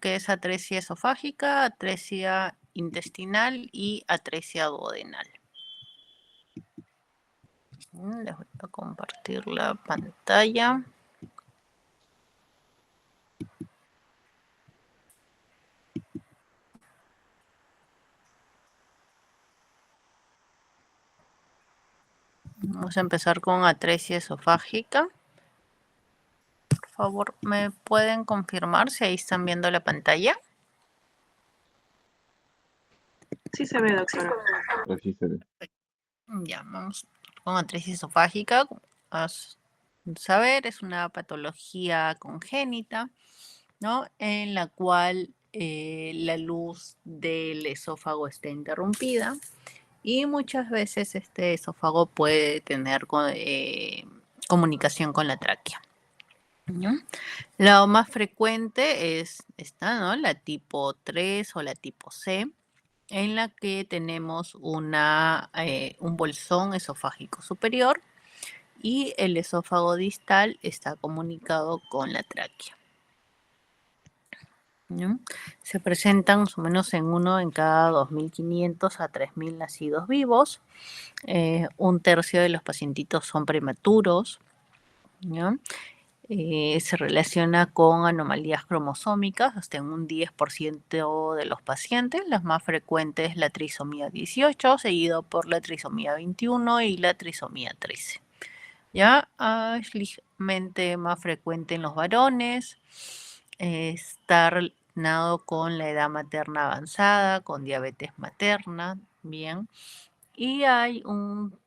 que es atresia esofágica, atresia intestinal y atresia duodenal. Les voy a compartir la pantalla. Vamos a empezar con atresia esofágica. Por favor, ¿me pueden confirmar si ahí están viendo la pantalla? Sí se ve, doctora. Así se ve. Ya, vamos con atresia esofágica. A saber, es una patología congénita, ¿no? En la cual la luz del esófago está interrumpida y muchas veces este esófago puede tener comunicación con la tráquea, ¿no? Lo más frecuente es esta, ¿no? La tipo 3 o la tipo C, en la que tenemos un bolsón esofágico superior y el esófago distal está comunicado con la tráquea, ¿no? Se presentan más o menos en uno en cada 2.500 a 3.000 nacidos vivos. Un tercio de los pacientitos son prematuros, ¿no? Se relaciona con anomalías cromosómicas hasta en un 10% de los pacientes. Las más frecuentes es la trisomía 18, seguido por la trisomía 21 y la trisomía 13. Ya es ligeramente más frecuente en los varones. Está relacionado con la edad materna avanzada, con diabetes materna, bien. Y hay un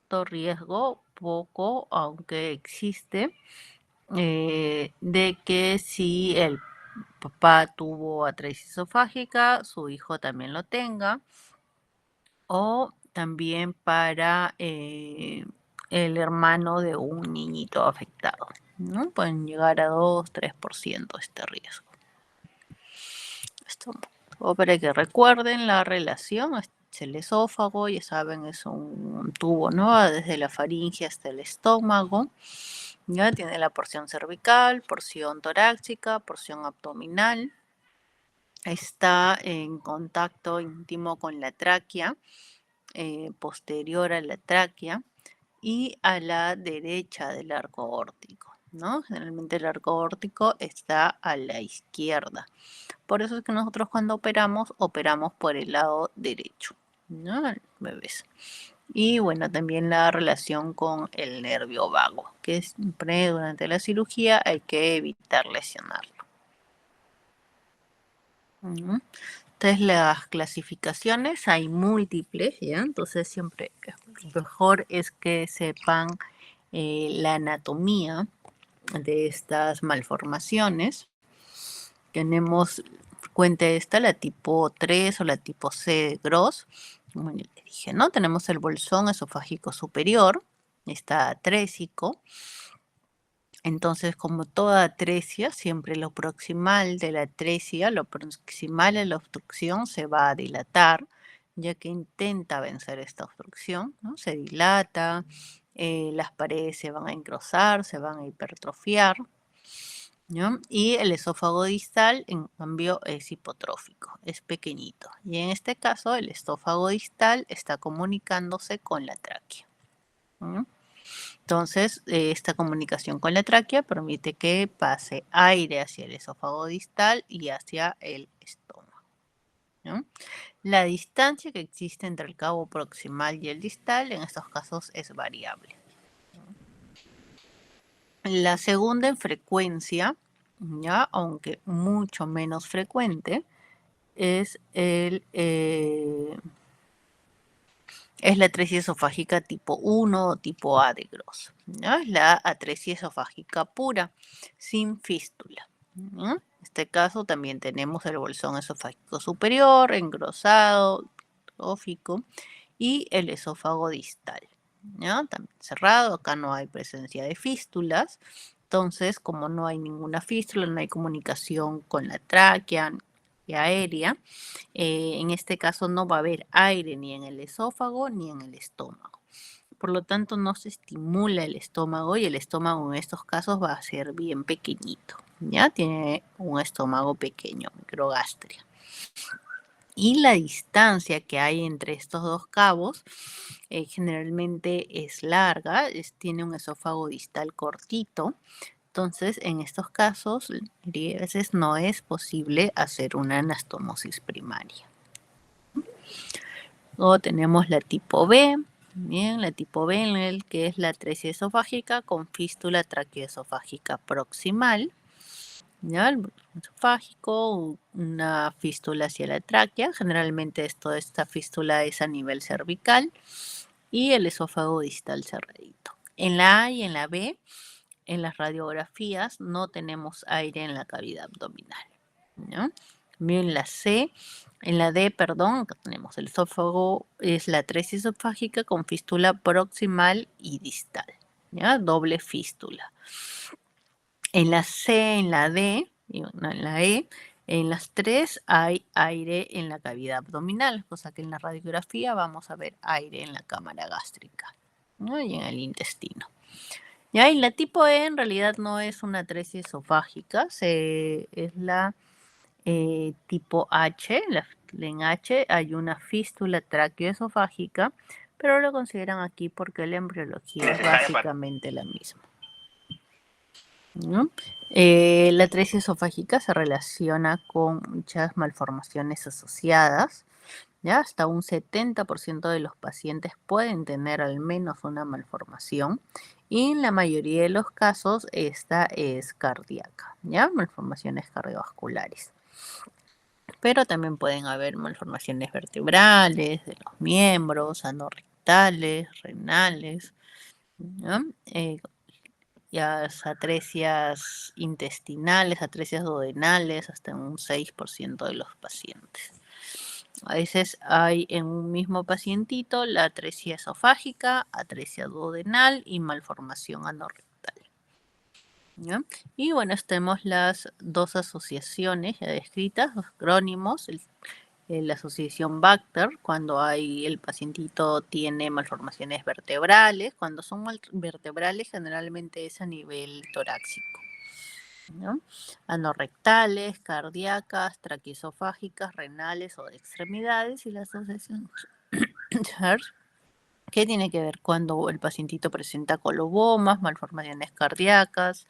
riesgo, poco, aunque existe, de que si el papá tuvo atresia esofágica, su hijo también lo tenga, o también para el hermano de un niñito afectado, ¿no? Pueden llegar a 2-3% este riesgo. Esto para que recuerden la relación, es el esófago, ya saben, es un tubo, ¿no? Desde la faringe hasta el estómago. Ya tiene la porción cervical, porción torácica, porción abdominal. Está en contacto íntimo con la tráquea, posterior a la tráquea y a la derecha del arco aórtico, ¿no? Generalmente el arco aórtico está a la izquierda. Por eso es que nosotros cuando operamos por el lado derecho, ¿no? Bebés. Y bueno, también la relación con el nervio vago, que siempre durante la cirugía hay que evitar lesionarlo. Entonces las clasificaciones hay múltiples, ¿ya? Entonces siempre lo mejor es que sepan la anatomía de estas malformaciones. Tenemos frecuente esta, la tipo 3 o la tipo C de Gross. Como ya les dije, ¿no? Tenemos el bolsón esofágico superior, está atrésico. Entonces, como toda atresia, siempre lo proximal de la atresia, lo proximal de la obstrucción se va a dilatar, ya que intenta vencer esta obstrucción, ¿no? Se dilata, las paredes se van a engrosar, se van a hipertrofiar, ¿no? Y el esófago distal, en cambio, es hipotrófico, es pequeñito. Y en este caso, el esófago distal está comunicándose con la tráquea, ¿no? Entonces, esta comunicación con la tráquea permite que pase aire hacia el esófago distal y hacia el estómago, ¿no? La distancia que existe entre el cabo proximal y el distal en estos casos es variable. La segunda en frecuencia, ¿ya? Aunque mucho menos frecuente, es la atresia esofágica tipo 1 o tipo A de Gross, ¿no? Es la atresia esofágica pura, sin fístula, ¿no? En este caso también tenemos el bolsón esofágico superior, engrosado, trófico, y el esófago distal, ¿no? También cerrado, acá no hay presencia de fístulas. Entonces, como no hay ninguna fístula, no hay comunicación con la tráquea y aérea, en este caso no va a haber aire ni en el esófago ni en el estómago. Por lo tanto, no se estimula el estómago y el estómago en estos casos va a ser bien pequeñito, ya tiene un estómago pequeño, microgastria. Y la distancia que hay entre estos dos cabos generalmente es larga, tiene un esófago distal cortito. Entonces, en estos casos, a veces no es posible hacer una anastomosis primaria. Luego tenemos la tipo B, bien, la tipo B en el que es la atresia esofágica con fístula traqueoesofágica proximal. ¿Ya? El esofágico, una fístula hacia la tráquea, generalmente esta fístula es a nivel cervical y el esófago distal cerradito. En la A y en la B, en las radiografías no tenemos aire en la cavidad abdominal, ¿no? En la C, en la D, perdón, acá tenemos el esófago, es la atresia esofágica con fístula proximal y distal, ¿ya? Doble fístula. En la C, en la D y en la E, en las tres hay aire en la cavidad abdominal, cosa que en la radiografía vamos a ver aire en la cámara gástrica, ¿no? Y en el intestino. Ya, y la tipo E en realidad no es una atresia esofágica, es la tipo H, en H hay una fístula traqueoesofágica, pero lo consideran aquí porque la embriología es básicamente la misma, ¿no? La atresia esofágica se relaciona con muchas malformaciones asociadas. ¿Ya? Hasta un 70% de los pacientes pueden tener al menos una malformación y en la mayoría de los casos esta es cardíaca, ¿ya? Malformaciones cardiovasculares. Pero también pueden haber malformaciones vertebrales, de los miembros, anorrectales, renales, ¿ya? Atresias intestinales, atresias duodenales, hasta en un 6% de los pacientes. A veces hay en un mismo pacientito la atresia esofágica, atresia duodenal y malformación anorrectal, ¿ya? Y bueno, tenemos las dos asociaciones ya descritas, los acrónimos, la asociación Bacter, cuando el pacientito tiene malformaciones vertebrales, cuando son vertebrales generalmente es a nivel torácico, ¿no? Anorrectales, cardíacas, traqueosofágicas, renales o de extremidades, y la asociación Church, que tiene que ver cuando el pacientito presenta colobomas, malformaciones cardíacas,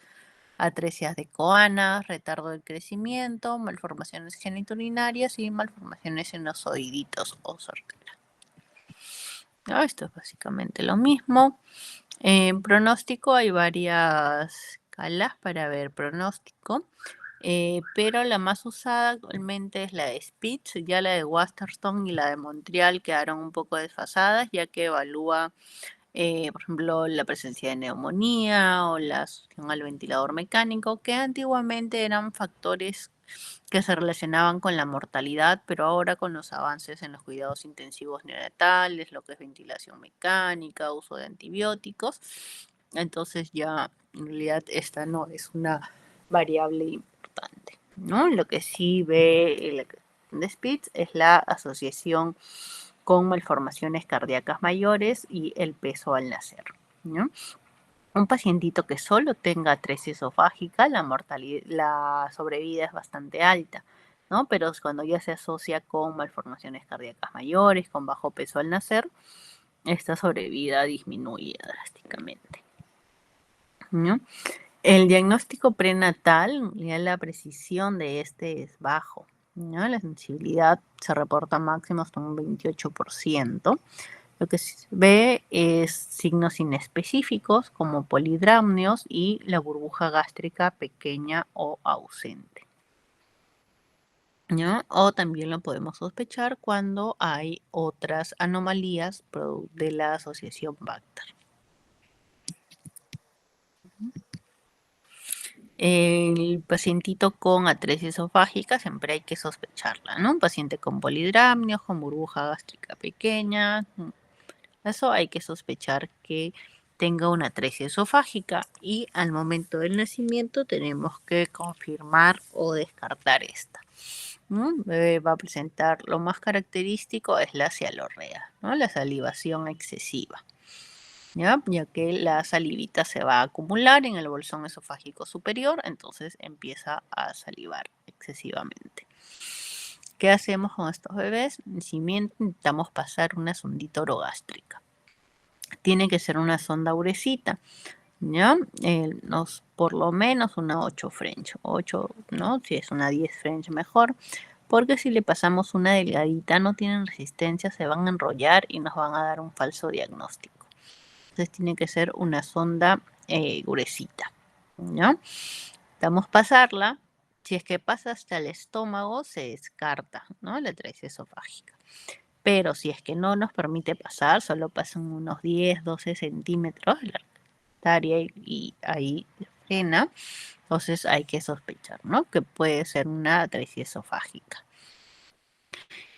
atresias de coanas, retardo del crecimiento, malformaciones genitourinarias y malformaciones en los oíditos o sortera. ¿No? Esto es básicamente lo mismo. En pronóstico hay varias escalas para ver pronóstico, pero la más usada actualmente es la de Spitz, ya la de Waterstone y la de Montreal quedaron un poco desfasadas, ya que evalúa, por ejemplo, la presencia de neumonía o la asociación al ventilador mecánico, que antiguamente eran factores que se relacionaban con la mortalidad, pero ahora con los avances en los cuidados intensivos neonatales, lo que es ventilación mecánica, uso de antibióticos, entonces ya en realidad esta no es una variable importante, ¿no? Lo que sí ve el de Spitz es la asociación con malformaciones cardíacas mayores y el peso al nacer, ¿no? Un pacientito que solo tenga atresia esofágica, la sobrevida es bastante alta, ¿no? Pero cuando ya se asocia con malformaciones cardíacas mayores, con bajo peso al nacer, esta sobrevida disminuye drásticamente, ¿no? El diagnóstico prenatal, ya la precisión de este es bajo, ¿no? La sensibilidad se reporta máximo hasta un 28%. Lo que se ve es signos inespecíficos como polidramnios y la burbuja gástrica pequeña o ausente, ¿no? O también lo podemos sospechar cuando hay otras anomalías de la asociación Bacter. El pacientito con atresia esofágica siempre hay que sospecharla, ¿no? Un paciente con polidramnios, con burbuja gástrica pequeña, eso hay que sospechar que tenga una atresia esofágica y al momento del nacimiento tenemos que confirmar o descartar esta, ¿no? El bebé va a presentar, lo más característico es la cialorrea, ¿no? La salivación excesiva, ya que la salivita se va a acumular en el bolsón esofágico superior, entonces empieza a salivar excesivamente. ¿Qué hacemos con estos bebés? Si bien intentamos pasar una sondita orogástrica. Tiene que ser una sonda urecita, ¿ya? Por lo menos una 8 French, 8, ¿no? Si es una 10 French mejor, porque si le pasamos una delgadita no tienen resistencia, se van a enrollar y nos van a dar un falso diagnóstico. Entonces tiene que ser una sonda gruesita, ¿no? Vamos a pasarla. Si es que pasa hasta el estómago, se descarta, ¿no? La atresia esofágica. Pero si es que no nos permite pasar, solo pasan unos 10, 12 centímetros de la arteria y ahí frena, entonces hay que sospechar, ¿no? Que puede ser una atresia esofágica.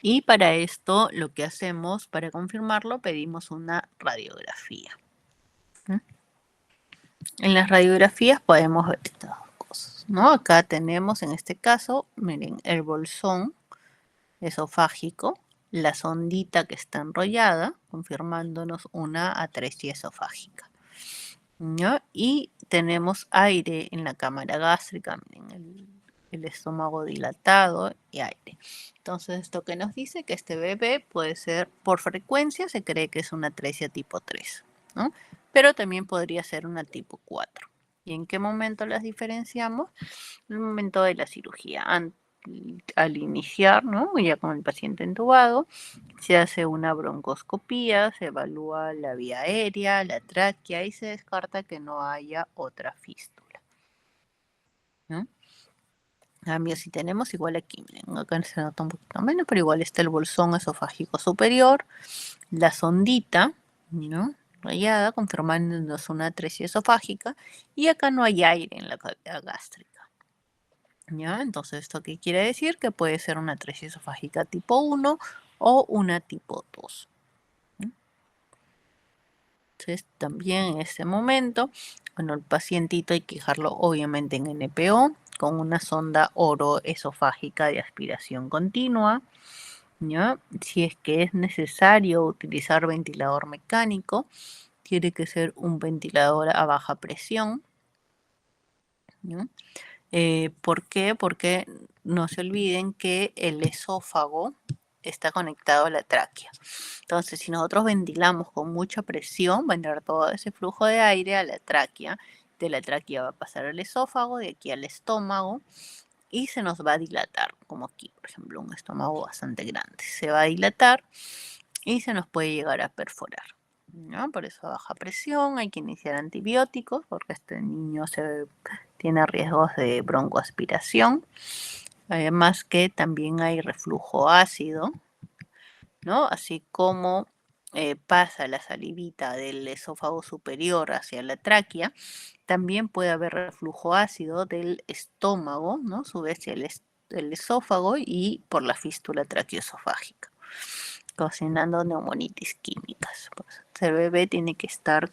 Y para esto, lo que hacemos, para confirmarlo, pedimos una radiografía. En las radiografías podemos ver estas dos cosas, ¿no? Acá tenemos, en este caso, miren, el bolsón esofágico, la sondita que está enrollada, confirmándonos una atresia esofágica, ¿no? Y tenemos aire en la cámara gástrica, miren, el estómago dilatado y aire. Entonces, esto que nos dice que este bebé puede ser, por frecuencia, se cree que es una atresia tipo 3, ¿no? Pero también podría ser una tipo 4. ¿Y en qué momento las diferenciamos? En el momento de la cirugía. Al iniciar, ¿no? Ya con el paciente entubado, se hace una broncoscopía, se evalúa la vía aérea, la tráquea y se descarta que no haya otra fístula, ¿no? Cambio, si tenemos igual aquí, miren, acá se nota un poquito menos, pero igual está el bolsón esofágico superior, la sondita, ¿no? Rayada, confirmándonos una atresia esofágica, y acá no hay aire en la cavidad gástrica, ¿ya? Entonces, ¿esto qué quiere decir? Que puede ser una atresia esofágica tipo 1 o una tipo 2. Entonces, también en este momento, bueno, el pacientito hay que dejarlo obviamente en NPO con una sonda oroesofágica de aspiración continua, ¿ya? Si es que es necesario utilizar ventilador mecánico, tiene que ser un ventilador a baja presión, ¿no? ¿Por qué? Porque no se olviden que el esófago está conectado a la tráquea. Entonces, si nosotros ventilamos con mucha presión, va a entrar todo ese flujo de aire a la tráquea. De la tráquea va a pasar al esófago, de aquí al estómago, y se nos va a dilatar, como aquí, por ejemplo, un estómago bastante grande. Se va a dilatar y se nos puede llegar a perforar, ¿no? Por eso a baja presión hay que iniciar antibióticos, porque este niño tiene riesgos de broncoaspiración. Además que también hay reflujo ácido, ¿no? Así como pasa la salivita del esófago superior hacia la tráquea, también puede haber reflujo ácido del estómago, ¿no? Sube hacia el esófago y por la fístula traqueoesofágica, ocasionando neumonitis químicas. Pues, el bebé tiene que estar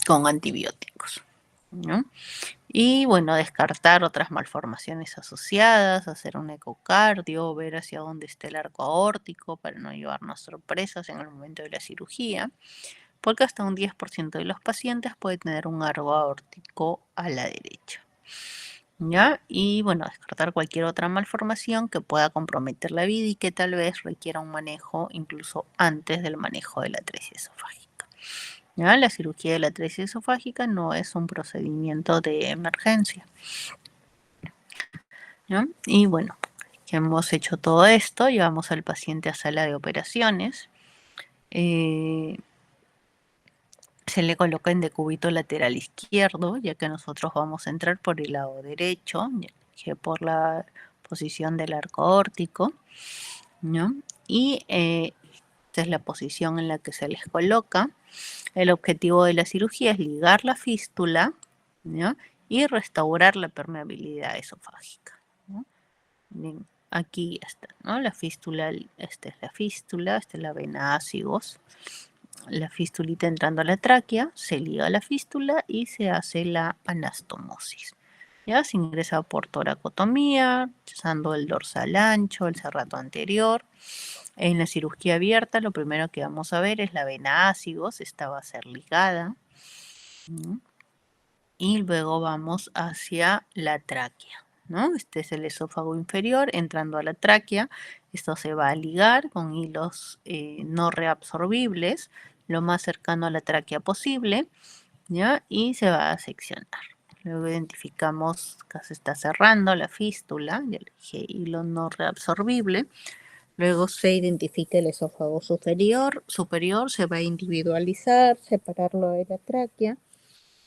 con antibióticos, ¿no? Y bueno, descartar otras malformaciones asociadas, hacer un ecocardio, ver hacia dónde está el arco aórtico para no llevarnos sorpresas en el momento de la cirugía, porque hasta un 10% de los pacientes puede tener un arco aórtico a la derecha, ¿ya? Y bueno, descartar cualquier otra malformación que pueda comprometer la vida y que tal vez requiera un manejo incluso antes del manejo de la atresia esofágica, ¿ya? La cirugía de la atresia esofágica no es un procedimiento de emergencia, ¿ya? Y bueno, que hemos hecho todo esto, llevamos al paciente a sala de operaciones. Se le coloca en decúbito lateral izquierdo, ya que nosotros vamos a entrar por el lado derecho, ya por la posición del arco aórtico, ¿no? Y esta es la posición en la que se les coloca. El objetivo de la cirugía es ligar la fístula, ¿no? Y restaurar la permeabilidad esofágica, ¿no? Bien, aquí está, ¿no? La fístula, esta es la fístula, esta es la vena ácigos. La fistulita entrando a la tráquea, se liga la fístula y se hace la anastomosis. Ya se ingresa por toracotomía, usando el dorsal ancho, el serrato anterior. En la cirugía abierta, lo primero que vamos a ver es la vena ácigos, esta va a ser ligada. Y luego vamos hacia la tráquea, ¿no? Este es el esófago inferior entrando a la tráquea. Esto se va a ligar con hilos no reabsorbibles, lo más cercano a la tráquea posible, ¿ya? Y se va a seccionar. Luego identificamos que se está cerrando la fístula, ya le dije hilo no reabsorbible. Luego se identifica el esófago superior, se va a individualizar, separarlo de la tráquea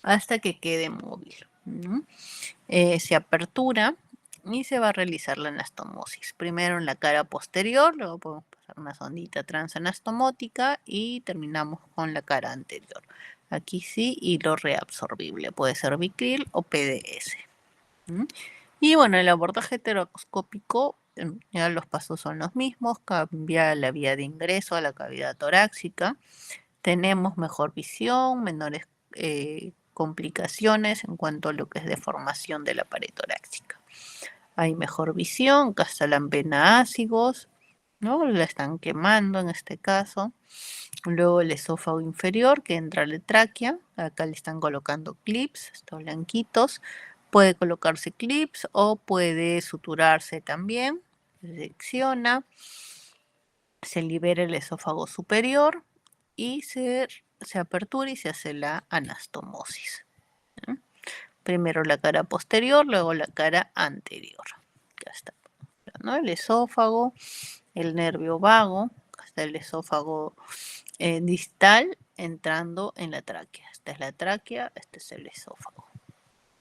hasta que quede móvil, ¿no? Se apertura y se va a realizar la anastomosis. Primero en la cara posterior, luego podemos pasar una sondita transanastomótica y terminamos con la cara anterior. Aquí sí, hilo reabsorbible, puede ser Bicril o PDS. Y bueno, el abordaje heteroscópico, ya los pasos son los mismos, cambia la vía de ingreso a la cavidad torácica, tenemos mejor visión, menores complicaciones en cuanto a lo que es deformación de la pared torácica. Hay mejor visión, acá está la vena ácigos, ¿no? La están quemando en este caso. Luego el esófago inferior que entra a la tráquea, acá le están colocando clips, estos blanquitos. Puede colocarse clips o puede suturarse también. Se secciona, se libera el esófago superior y se apertura y se hace la anastomosis. ¿No? Primero la cara posterior, luego la cara anterior. Acá está, ¿no? El esófago, el nervio vago, acá está el esófago distal entrando en la tráquea. Esta es la tráquea, este es el esófago.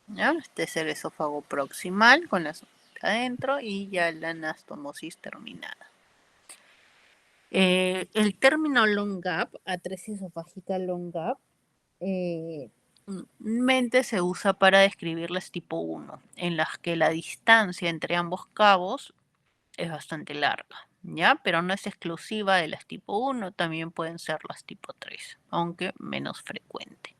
¿Ya? Este es el esófago proximal con la sonda adentro y ya la anastomosis terminada. El término long gap, atresia esofágica long gap, mente se usa para describir las tipo 1, en las que la distancia entre ambos cabos es bastante larga, ¿ya? Pero no es exclusiva de las tipo 1, también pueden ser las tipo 3, aunque menos frecuente.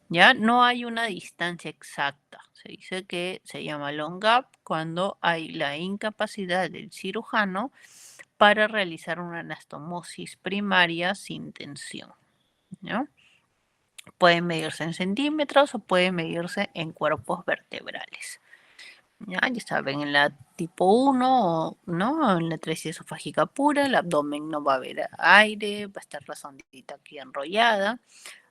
¿Ya? No hay una distancia exacta. Se dice que se llama long gap cuando hay la incapacidad del cirujano para realizar una anastomosis primaria sin tensión, ¿no? Pueden medirse en centímetros o pueden medirse en cuerpos vertebrales. Ya saben, en la tipo 1, ¿no? En la atresia esofágica pura, el abdomen no va a haber aire, va a estar la sondita aquí enrollada.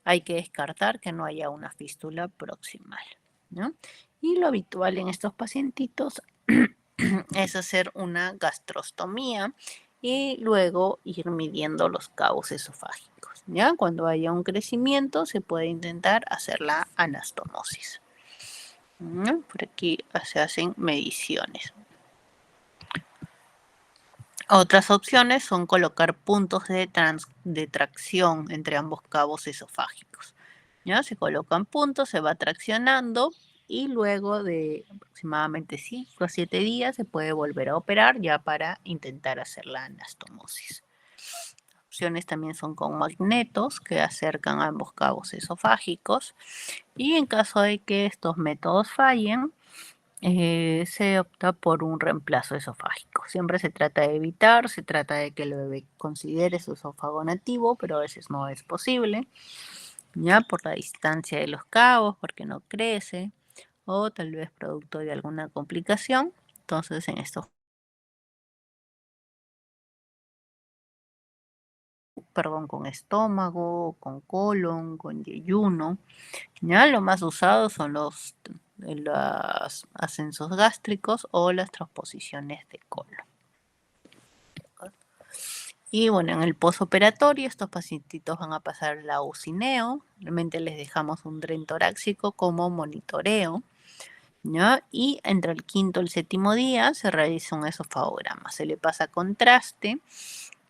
Hay que descartar que no haya una fístula proximal, ¿no? Y lo habitual en estos pacientitos es hacer una gastrostomía y luego ir midiendo los cabos esofágicos, ¿ya? Cuando haya un crecimiento se puede intentar hacer la anastomosis, ¿no? Por aquí se hacen mediciones. Otras opciones son colocar puntos de tracción entre ambos cabos esofágicos. ¿Ya? Se colocan puntos, se va traccionando y luego de aproximadamente 5 a 7 días se puede volver a operar ya para intentar hacer la anastomosis. Opciones también son con magnetos que acercan ambos cabos esofágicos y en caso de que estos métodos fallen, se opta por un reemplazo esofágico. Siempre se trata de evitar, se trata de que el bebé considere su esófago nativo, pero a veces no es posible, ya por la distancia de los cabos, porque no crece, o tal vez producto de alguna complicación. Entonces, en estos, con estómago, con colon, con yeyuno, ya lo más usado son los ascensos gástricos o las transposiciones de colon. Y bueno, en el posoperatorio estos pacientitos van a pasar la ucineo, realmente les dejamos un dren torácico como monitoreo, ¿ya? Y entre el quinto y el séptimo día se realiza un esofagograma, se le pasa contraste,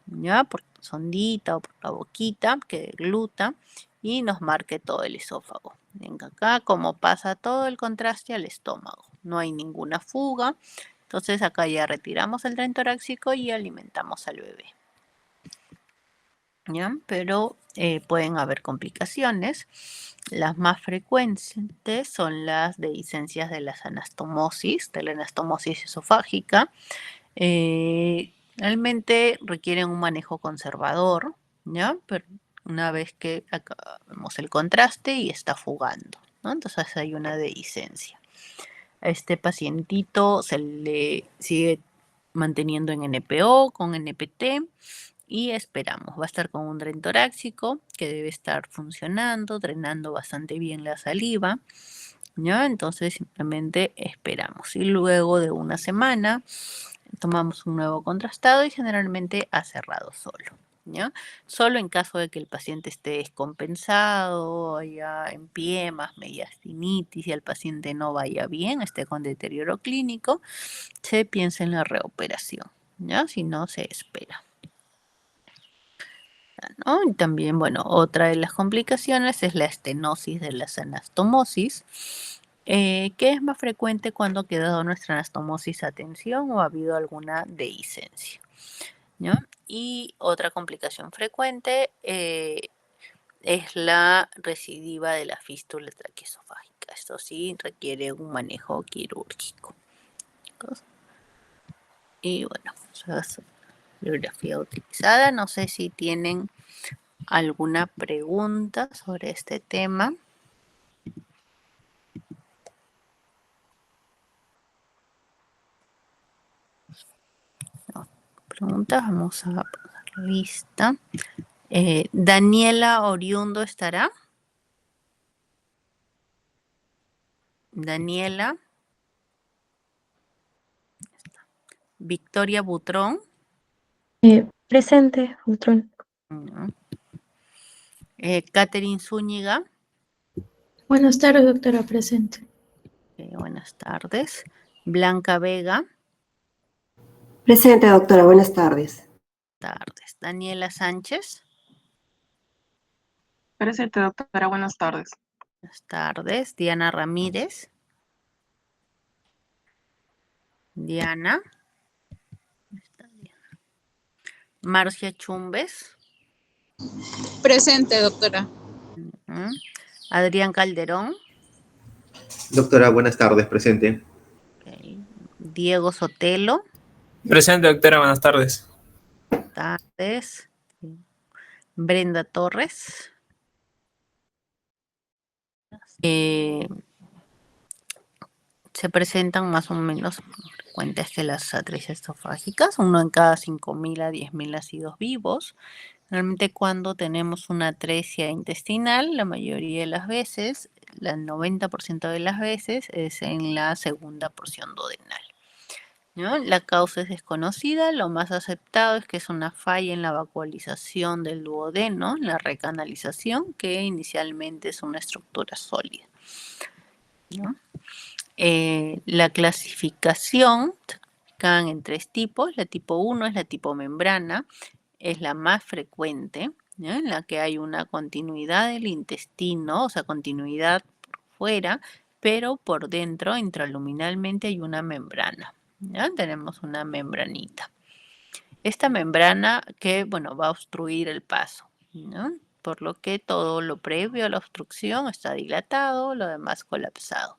¿ya? Por sondita o por la boquita que degluta y nos marque todo el esófago. Ven acá como pasa todo el contraste al estómago, no hay ninguna fuga, entonces acá ya retiramos el dren torácico y alimentamos al bebé. ¿Ya? Pero pueden haber complicaciones. Las más frecuentes son las dehiscencias de las anastomosis, de la anastomosis esofágica. Realmente requieren un manejo conservador, ¿ya? Pero una vez que acabamos el contraste y está fugando, ¿no? Entonces hay una dehiscencia. A este pacientito se le sigue manteniendo en NPO, con NPT, y esperamos. Va a estar con un dren torácico que debe estar funcionando, drenando bastante bien la saliva, ¿ya? Entonces simplemente esperamos. Y luego de una semana tomamos un nuevo contrastado y generalmente ha cerrado solo, ¿ya? Solo en caso de que el paciente esté descompensado, haya empiemas, mediastinitis y el paciente no vaya bien, esté con deterioro clínico, se piensa en la reoperación, ¿ya? Si no, se espera, ¿no? Y también, bueno, otra de las complicaciones es la estenosis de las anastomosis, que es más frecuente cuando ha quedado nuestra anastomosis a tensión o ha habido alguna dehiscencia, ¿no? Y otra complicación frecuente es la recidiva de la fístula traqueosofágica. Esto sí requiere un manejo quirúrgico. Y bueno, esa es la bibliografía utilizada. No sé si tienen alguna pregunta sobre este tema. No, preguntas, vamos a poner lista. Daniela Oriundo estará. Daniela. Victoria Butrón. Presente, Ultron. Catherine Zúñiga. Buenas tardes, doctora, presente. Buenas tardes. Blanca Vega. Presente, doctora. Buenas tardes. Tardes. Daniela Sánchez. Presente, doctora. Buenas tardes. Buenas tardes. Diana Ramírez. Diana. Marcia Chumbes. Presente, doctora. Adrián Calderón. Doctora, buenas tardes, presente. Okay. Diego Sotelo. Presente, doctora, buenas tardes. Tardes. Brenda Torres. Se presentan más o menos frecuentes que las atresias esofágicas, uno en cada 5.000 a 10.000 nacidos vivos. Realmente cuando tenemos una atresia intestinal, la mayoría de las veces, el 90% de las veces, es en la segunda porción duodenal, ¿no? La causa es desconocida, lo más aceptado es que es una falla en la vacuolización del duodeno, la recanalización, que inicialmente es una estructura sólida, ¿no? La clasificación se clasifican en 3 tipos. La tipo 1 es la tipo membrana, es la más frecuente, ¿no? En la que hay una continuidad del intestino, o sea, continuidad por fuera, pero por dentro, intraluminalmente, hay una membrana, ¿ya? Tenemos una membranita. Esta membrana que, bueno, va a obstruir el paso, ¿no? Por lo que todo lo previo a la obstrucción está dilatado, lo demás colapsado.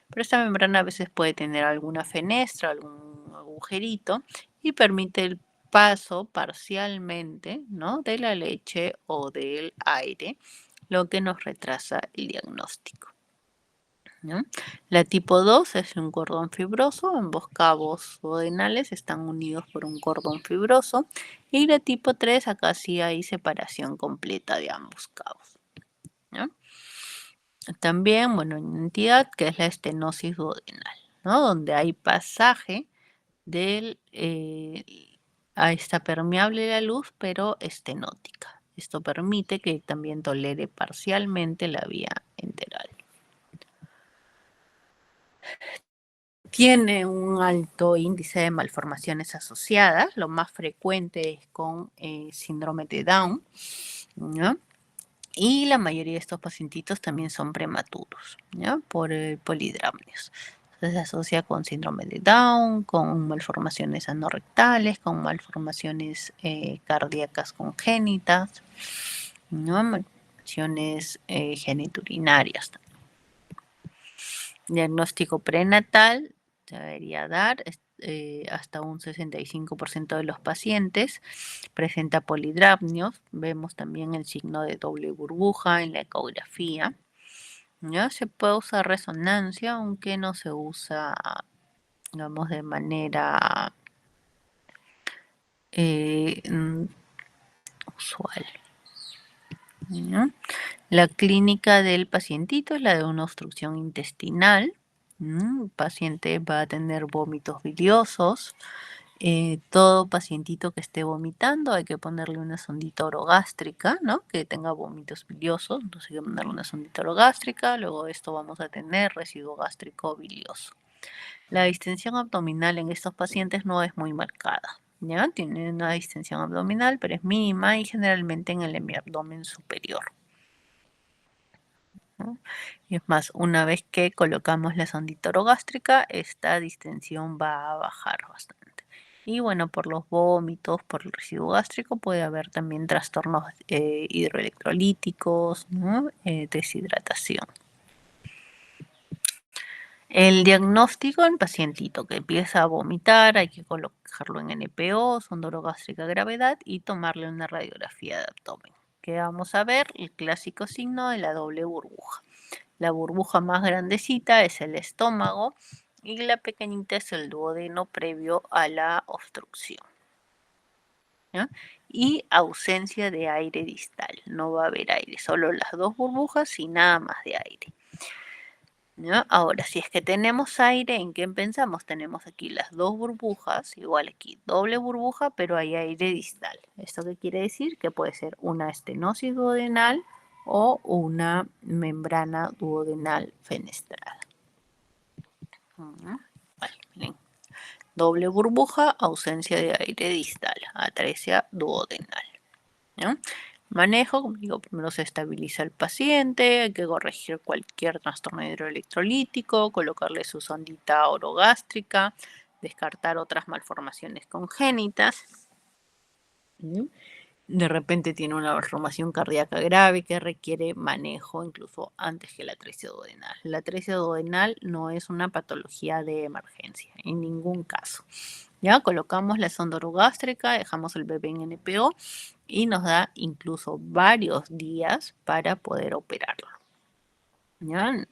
Pero esta membrana a veces puede tener alguna fenestra, algún agujerito y permite el paso parcialmente, ¿no? De la leche o del aire, lo que nos retrasa el diagnóstico, ¿no? La tipo 2 es un cordón fibroso, ambos cabos duodenales están unidos por un cordón fibroso, y la tipo 3 acá sí hay separación completa de ambos cabos, ¿no? También, bueno, una entidad que es la estenosis duodenal, ¿no? Donde hay pasaje del, está permeable la luz, pero estenótica. Esto permite que también tolere parcialmente la vía enteral. Tiene un alto índice de malformaciones asociadas. Lo más frecuente es con síndrome de Down, ¿no? Y la mayoría de estos pacientitos también son prematuros, ¿ya? Por el polidramnios. Se asocia con síndrome de Down, con malformaciones anorrectales, con malformaciones cardíacas congénitas, ¿no? Malformaciones geniturinarias. Diagnóstico prenatal se debería dar hasta un 65% de los pacientes presenta polidramnios. Vemos también el signo de doble burbuja en la ecografía. ¿Ya? Se puede usar resonancia, aunque no se usa, digamos, de manera usual. ¿Ya? La clínica del pacientito es la de una obstrucción intestinal. El paciente va a tener vómitos biliosos. Todo pacientito que esté vomitando hay que ponerle una sondita orogástrica, ¿no? Que tenga vómitos biliosos, entonces hay que ponerle una sondita orogástrica. Luego de esto vamos a tener residuo gástrico bilioso. La distensión abdominal en estos pacientes no es muy marcada, ¿ya? Tienen una distensión abdominal, pero es mínima y generalmente en el hemiabdomen superior, ¿no? Y es más, una vez que colocamos la sondita orogástrica, esta distensión va a bajar bastante. Y bueno, por los vómitos, por el residuo gástrico, puede haber también trastornos hidroelectrolíticos, ¿no? Deshidratación. El diagnóstico en pacientito que empieza a vomitar, hay que colocarlo en NPO, sonda orogástrica gravedad, y tomarle una radiografía de abdomen. Que vamos a ver el clásico signo de la doble burbuja. La burbuja más grandecita es el estómago y la pequeñita es el duodeno previo a la obstrucción, ¿ya? Y ausencia de aire distal. No va a haber aire, solo las dos burbujas y nada más de aire, ¿ya? Ahora, si es que tenemos aire, ¿en qué pensamos? Tenemos aquí las dos burbujas, igual aquí doble burbuja, pero hay aire distal. ¿Esto qué quiere decir? Que puede ser una estenosis duodenal o una membrana duodenal fenestrada. Vale, miren. Doble burbuja, ausencia de aire distal, atresia duodenal, ¿no? Manejo, como digo, primero se estabiliza el paciente, hay que corregir cualquier trastorno hidroelectrolítico, colocarle su sondita orogástrica, descartar otras malformaciones congénitas. ¿Sí? De repente tiene una malformación cardíaca grave que requiere manejo incluso antes que la atresia duodenal. La atresia duodenal no es una patología de emergencia, en ningún caso. Ya colocamos la sonda orogástrica, dejamos el bebé en NPO y nos da incluso varios días para poder operarlo. ¿Ya?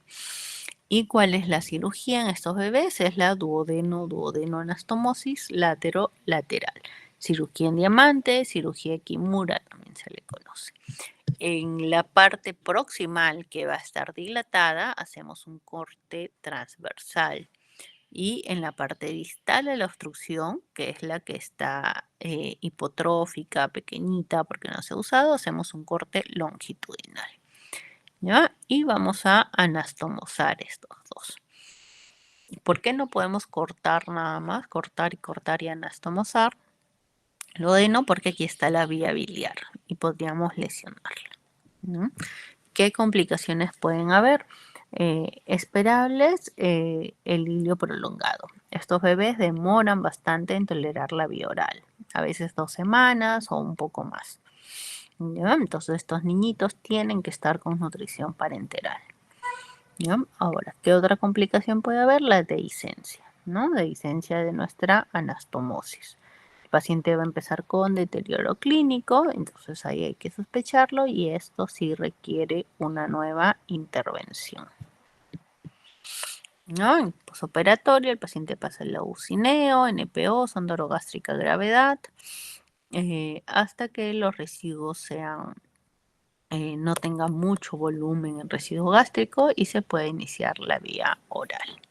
¿Y cuál es la cirugía en estos bebés? Es la duodeno-duodenoanastomosis lateral. Cirugía en diamante, cirugía Kimura también se le conoce. En la parte proximal que va a estar dilatada, hacemos un corte transversal. Y en la parte distal de la obstrucción, que es la que está hipotrófica, pequeñita, porque no se ha usado, hacemos un corte longitudinal, ¿ya? Y vamos a anastomosar estos dos. ¿Por qué no podemos cortar nada más? Cortar y anastomosar. Lo duodeno, porque aquí está la vía biliar y podríamos lesionarla, ¿no? ¿Qué complicaciones pueden haber? Esperables, el hilio prolongado. Estos bebés demoran bastante en tolerar la vía oral, a veces 2 semanas o un poco más, ¿ya? Entonces estos niñitos tienen que estar con nutrición parenteral, ¿ya? Ahora, ¿qué otra complicación puede haber? La dehiscencia, ¿no? Dehiscencia de nuestra anastomosis. El paciente va a empezar con deterioro clínico, entonces ahí hay que sospecharlo y esto sí requiere una nueva intervención, ¿no? En posoperatorio el paciente pasa el laucineo, NPO, sonda orogástrica gravedad, hasta que los residuos sean, no tengan mucho volumen en residuo gástrico y se puede iniciar la vía oral,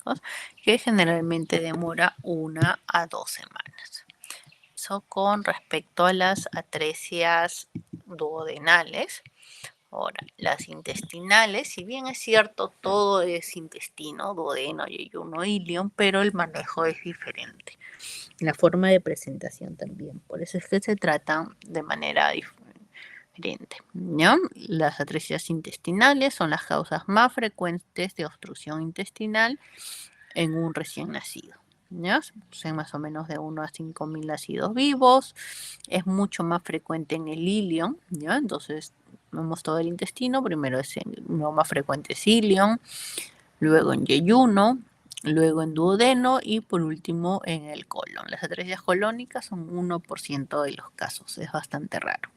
¿no? Que generalmente demora 1 a 2 semanas. Eso con respecto a las atresias duodenales. Ahora, las intestinales, si bien es cierto, todo es intestino, duodeno, yeyuno, ilion, pero el manejo es diferente. La forma de presentación también. Por eso es que se tratan de manera diferente, ¿no? Las atresias intestinales son las causas más frecuentes de obstrucción intestinal en un recién nacido, ¿ya? Son más o menos de 1 a 5.000 nacidos vivos. Es mucho más frecuente en el ilion, ¿ya? Entonces vemos todo el intestino. Primero lo más frecuente es ilion, luego en yeyuno, luego en duodeno y por último en el colon. Las atresias colónicas son 1% de los casos, es bastante raro.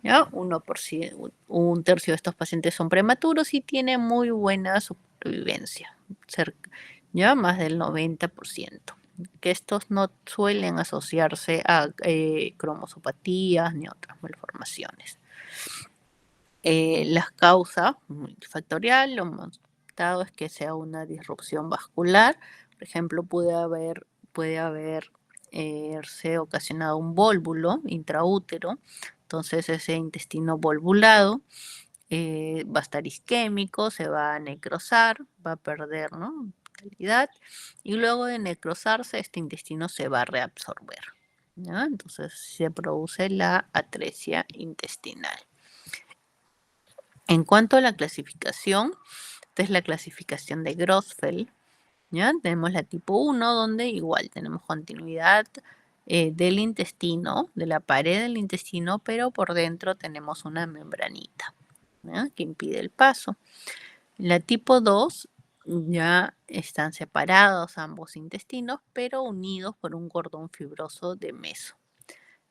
¿Ya? 1%, un tercio de estos pacientes son prematuros y tienen muy buena supervivencia, ya más del 90%. Que estos no suelen asociarse a cromosopatías ni otras malformaciones. Las causas multifactorial, lo mostrado es que sea una disrupción vascular. Por ejemplo, puede haberse ocasionado un vólvulo intraútero. Entonces ese intestino volvulado va a estar isquémico, se va a necrosar, va a perder, ¿no?, vitalidad, y luego de necrosarse este intestino se va a reabsorber, ¿ya? Entonces se produce la atresia intestinal. En cuanto a la clasificación, esta es la clasificación de Grosfeld, ¿ya? Tenemos la tipo 1, donde igual tenemos continuidad del intestino, de la pared del intestino, pero por dentro tenemos una membranita, ¿ya?, que impide el paso. La tipo 2 ya están separados ambos intestinos, pero unidos por un cordón fibroso de meso.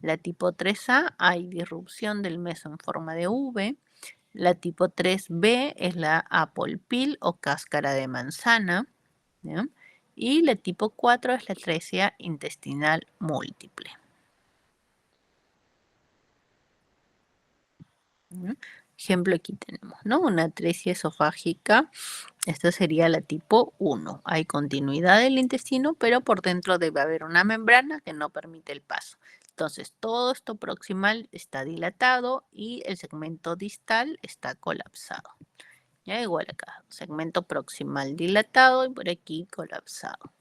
La tipo 3A hay disrupción del meso en forma de V. La tipo 3B es la apple o cáscara de manzana, ¿ya? Y la tipo 4 es la atresia intestinal múltiple. ¿Ya? Ejemplo, aquí tenemos, ¿no?, una atresia esofágica. Esta sería la tipo 1. Hay continuidad del intestino, pero por dentro debe haber una membrana que no permite el paso. Entonces, todo esto proximal está dilatado y el segmento distal está colapsado. Ya, igual acá, segmento proximal dilatado y por aquí colapsado.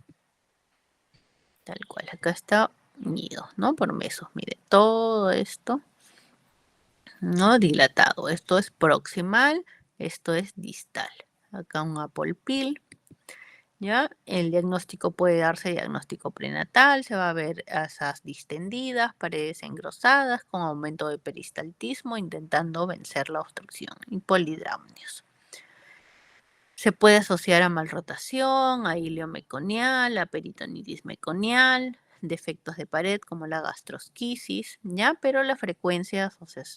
Tal cual, acá está unido, ¿no?, por mesos. Mire, todo esto, ¿no?, dilatado. Esto es proximal, esto es distal. Acá un apple pill. ¿Ya? El diagnóstico puede darse diagnóstico prenatal, se va a ver asas distendidas, paredes engrosadas, con aumento de peristaltismo, intentando vencer la obstrucción, y polidramnios. Se puede asociar a malrotación, a hilio meconial, a peritonitis meconial, defectos de pared como la gastrosquisis, ¿ya? Pero la frecuencia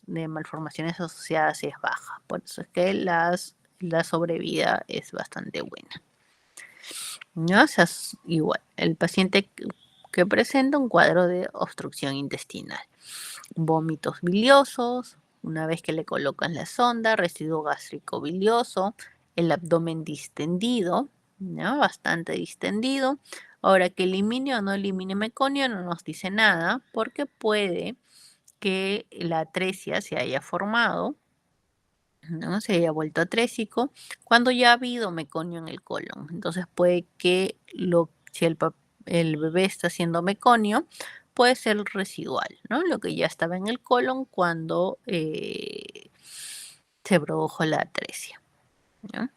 de malformaciones asociadas es baja, por eso es que la sobrevida es bastante buena. ¿No? O sea, igual, el paciente que presenta un cuadro de obstrucción intestinal, vómitos biliosos, una vez que le colocan la sonda, residuo gástrico bilioso, el abdomen distendido, ¿no?, bastante distendido. Ahora, que elimine o no elimine meconio no nos dice nada, porque puede que la atresia se haya formado, ¿no?, se haya vuelto atrésico cuando ya ha habido meconio en el colon. Entonces puede que si el bebé está haciendo meconio, puede ser residual, ¿no?, lo que ya estaba en el colon cuando se produjo la atresia, ¿no?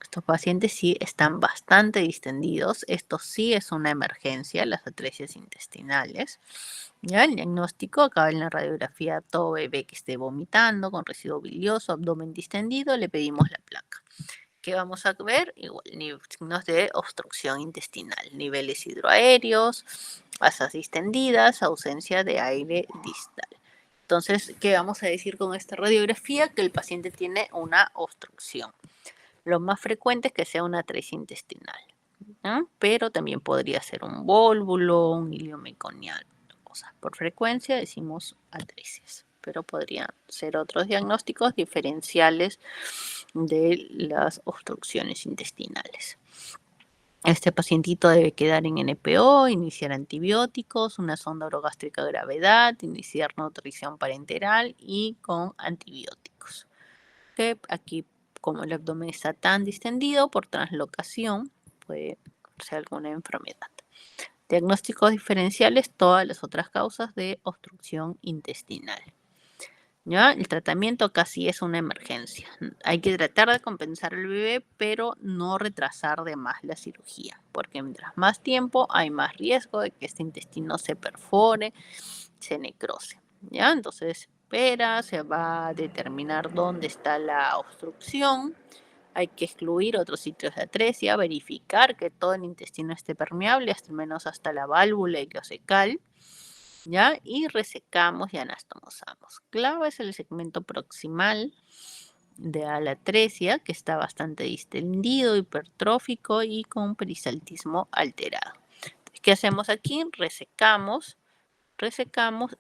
Estos pacientes sí están bastante distendidos. Esto sí es una emergencia, las atresias intestinales. ¿Ya? El diagnóstico, acá en la radiografía, todo bebé que esté vomitando con residuo bilioso, abdomen distendido, le pedimos la placa. ¿Qué vamos a ver? Igual, signos de obstrucción intestinal, niveles hidroaéreos, asas distendidas, ausencia de aire distal. Entonces, ¿qué vamos a decir con esta radiografía? Que el paciente tiene una obstrucción. Lo más frecuente es que sea una atresia intestinal, ¿no?, pero también podría ser un vólvulo, un hilio meconial. Por frecuencia decimos atresias, pero podrían ser otros diagnósticos diferenciales de las obstrucciones intestinales. Este pacientito debe quedar en NPO, iniciar antibióticos, una sonda orogástrica de gravedad, iniciar nutrición parenteral y con antibióticos. Que aquí, como el abdomen está tan distendido por translocación, puede ser alguna enfermedad. Diagnósticos diferenciales, todas las otras causas de obstrucción intestinal. ¿Ya? El tratamiento casi es una emergencia. Hay que tratar de compensar al bebé, pero no retrasar de más la cirugía, porque mientras más tiempo hay más riesgo de que este intestino se perfore, se necrose. ¿Ya? Entonces, espera, se va a determinar dónde está la obstrucción. Hay que excluir otros sitios de atresia, verificar que todo el intestino esté permeable, hasta menos hasta la válvula ileocecal, ¿ya? Y resecamos y anastomosamos. Clave es el segmento proximal de la atresia, que está bastante distendido, hipertrófico y con perisaltismo alterado. ¿Qué hacemos aquí? Resecamos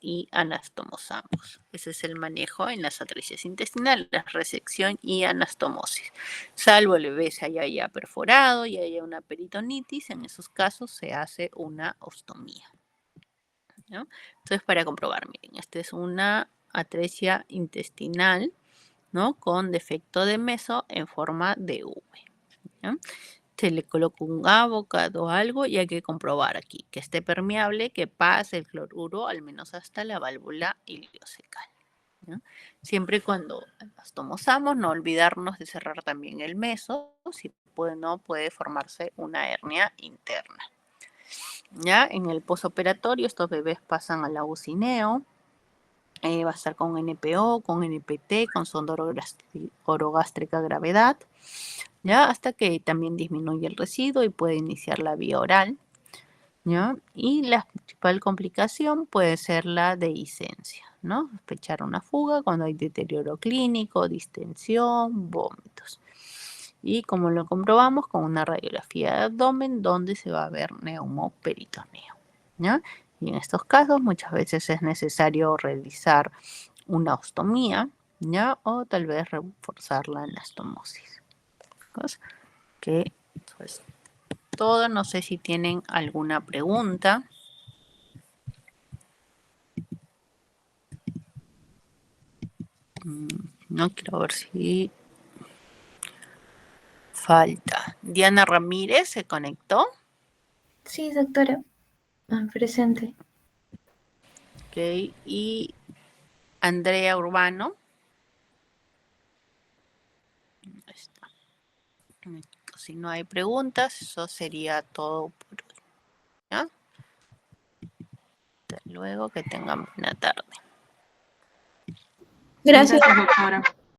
y anastomosamos. Ese es el manejo en las atresias intestinales, resección y anastomosis. Salvo el bebé se haya ya perforado y haya una peritonitis, en esos casos se hace una ostomía, ¿no? Entonces, para comprobar, miren, esta es una atresia intestinal, ¿no? Con defecto de meso en forma de V, ¿no? Se le coloca un avocado o algo y hay que comprobar aquí que esté permeable, que pase el cloruro al menos hasta la válvula ileocecal, ¿no? Siempre y cuando anastomosamos, no olvidarnos de cerrar también el meso, si no puede formarse una hernia interna. Ya en el posoperatorio estos bebés pasan a la UCI-NEO, va a estar con NPO, con NPT, con sonda orogástrica gravedad, ¿ya? Hasta que también disminuye el residuo y puede iniciar la vía oral, ¿ya? Y la principal complicación puede ser la dehiscencia, ¿no? Sospechar una fuga cuando hay deterioro clínico, distensión, vómitos. Y como lo comprobamos con una radiografía de abdomen donde se va a ver neumoperitoneo, ¿ya? Y en estos casos muchas veces es necesario realizar una ostomía, ¿ya? O tal vez reforzar la anastomosis. Que eso es todo. No sé si tienen alguna pregunta. No quiero ver si falta. Diana Ramírez se conectó. Sí, doctora. Presente. Ok. Y Andrea Urbano. Ahí está. Si no hay preguntas, eso sería todo por hoy, ¿ya? Hasta luego, que tengan buena tarde. Gracias. Gracias, doctora.